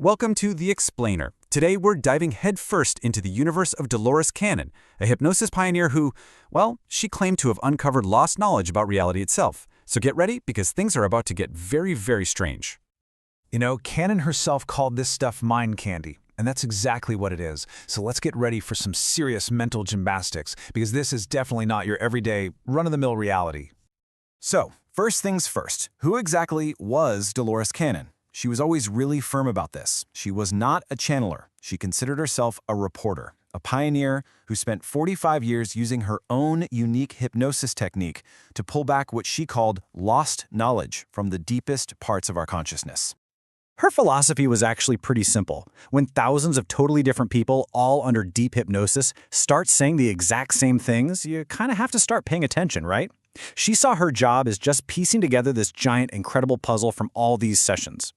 Welcome to The Explainer. Today we're diving headfirst into the universe of Dolores Cannon, a hypnosis pioneer who, well, she claimed to have uncovered lost knowledge about reality itself. So get ready because things are about to get very, very strange. You know, Cannon herself called this stuff mind candy, and that's exactly what it is. So let's get ready for some serious mental gymnastics, because this is definitely not your everyday, run-of-the-mill reality. So, first things first, who exactly was Dolores Cannon? She was always really firm about this. She was not a channeler. She considered herself a reporter, a pioneer who spent 45 years using her own unique hypnosis technique to pull back what she called lost knowledge from the deepest parts of our consciousness. Her philosophy was actually pretty simple. When thousands of totally different people, all under deep hypnosis, start saying the exact same things, you kind of have to start paying attention, right? She saw her job as just piecing together this giant, incredible puzzle from all these sessions.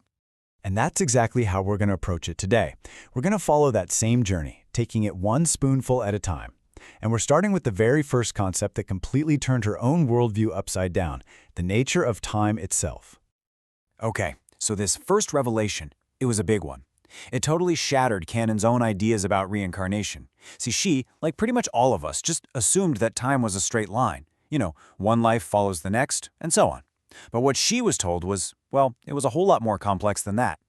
And that's exactly how we're going to approach it today. We're going to follow that same journey, taking it one spoonful at a time. And we're starting with the very first concept that completely turned her own worldview upside down, the nature of time itself. Okay, so this first revelation, it was a big one. It totally shattered Cannon's own ideas about reincarnation. See, she, like pretty much all of us, just assumed that time was a straight line. You know, one life follows the next, and so on. But what she was told was, well, it was a whole lot more complex than that.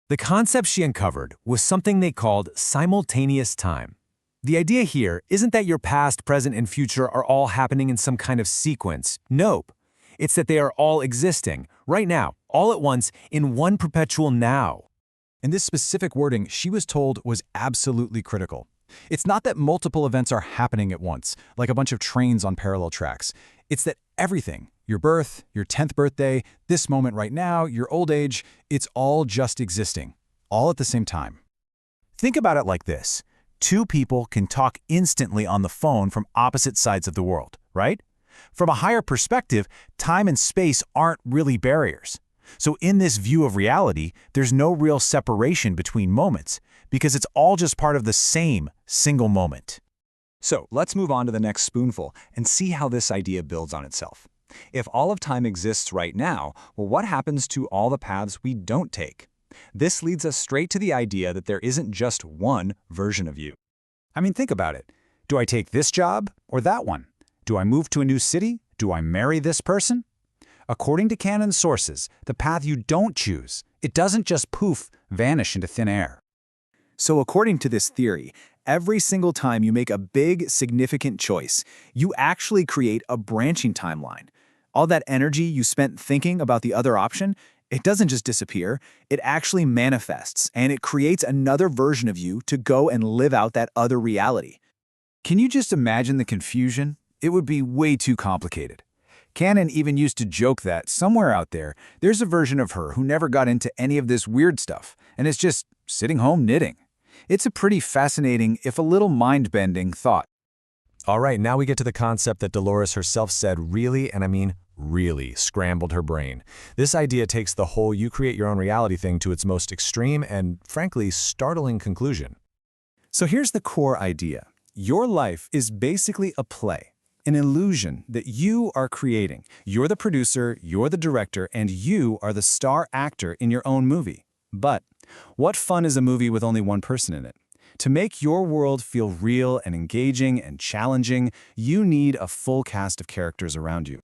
The concept she uncovered was something they called simultaneous time. The idea here isn't that your past, present, and future are all happening in some kind of sequence. Nope. It's that they are all existing, right now, all at once, in one perpetual now. And this specific wording she was told was absolutely critical. It's not that multiple events are happening at once, like a bunch of trains on parallel tracks. It's that everything, your birth, your 10th birthday, this moment right now, your old age, it's all just existing, all at the same time. Think about it like this. Two people can talk instantly on the phone from opposite sides of the world, right? From a higher perspective, time and space aren't really barriers. So in this view of reality, there's no real separation between moments, because it's all just part of the same single moment. So let's move on to the next spoonful and see how this idea builds on itself. If all of time exists right now, well, what happens to all the paths we don't take? This leads us straight to the idea that there isn't just one version of you. I mean, think about it. Do I take this job or that one? Do I move to a new city? Do I marry this person? According to Cannon's sources, the path you don't choose, it doesn't just poof, vanish into thin air. So according to this theory, every single time you make a big, significant choice, you actually create a branching timeline. All that energy you spent thinking about the other option, it doesn't just disappear, it actually manifests, and it creates another version of you to go and live out that other reality. Can you just imagine the confusion? It would be way too complicated. Cannon even used to joke that somewhere out there, there's a version of her who never got into any of this weird stuff, and is just sitting home knitting. It's a pretty fascinating, if a little mind-bending, thought. All right, now we get to the concept that Dolores herself said really, and I mean really, scrambled her brain. This idea takes the whole you create your own reality thing to its most extreme and, frankly, startling conclusion. So here's the core idea. Your life is basically a play, an illusion that you are creating. You're the producer, you're the director, and you are the star actor in your own movie. But what fun is a movie with only one person in it? To make your world feel real and engaging and challenging, you need a full cast of characters around you.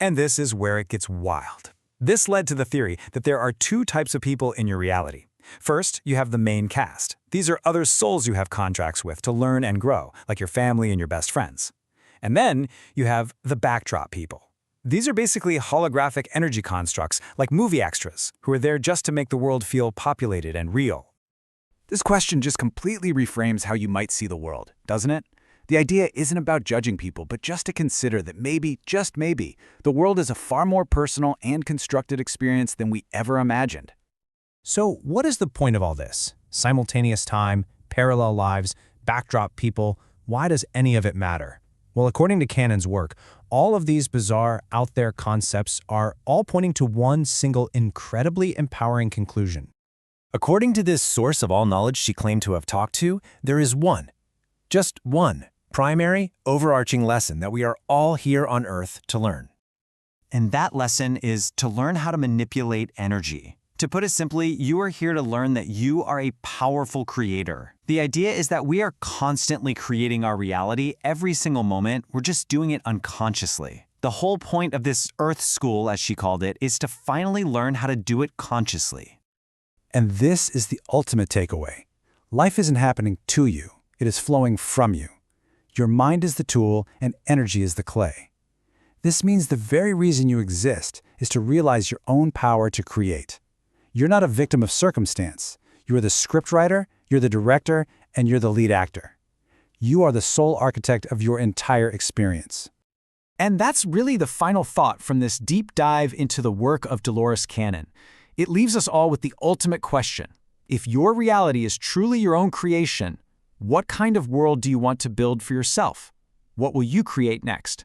And this is where it gets wild. This led to the theory that there are two types of people in your reality. First, you have the main cast. These are other souls you have contracts with to learn and grow, like your family and your best friends. And then you have the backdrop people. These are basically holographic energy constructs, like movie extras, who are there just to make the world feel populated and real. This question just completely reframes how you might see the world, doesn't it? The idea isn't about judging people, but just to consider that maybe, just maybe, the world is a far more personal and constructed experience than we ever imagined. So what is the point of all this? Simultaneous time, parallel lives, backdrop people, why does any of it matter? Well, according to Cannon's work, all of these bizarre, out-there concepts are all pointing to one single incredibly empowering conclusion. According to this source of all knowledge she claimed to have talked to, there is one, just one, primary, overarching lesson that we are all here on Earth to learn. And that lesson is to learn how to manipulate energy, To put it simply, you are here to learn that you are a powerful creator. The idea is that we are constantly creating our reality every single moment, we're just doing it unconsciously. The whole point of this Earth School, as she called it, is to finally learn how to do it consciously. And this is the ultimate takeaway. Life isn't happening to you, it is flowing from you. Your mind is the tool and energy is the clay. This means the very reason you exist is to realize your own power to create. You're not a victim of circumstance. You are the scriptwriter, you're the director, and you're the lead actor. You are the sole architect of your entire experience. And that's really the final thought from this deep dive into the work of Dolores Cannon. It leaves us all with the ultimate question. If your reality is truly your own creation, what kind of world do you want to build for yourself? What will you create next?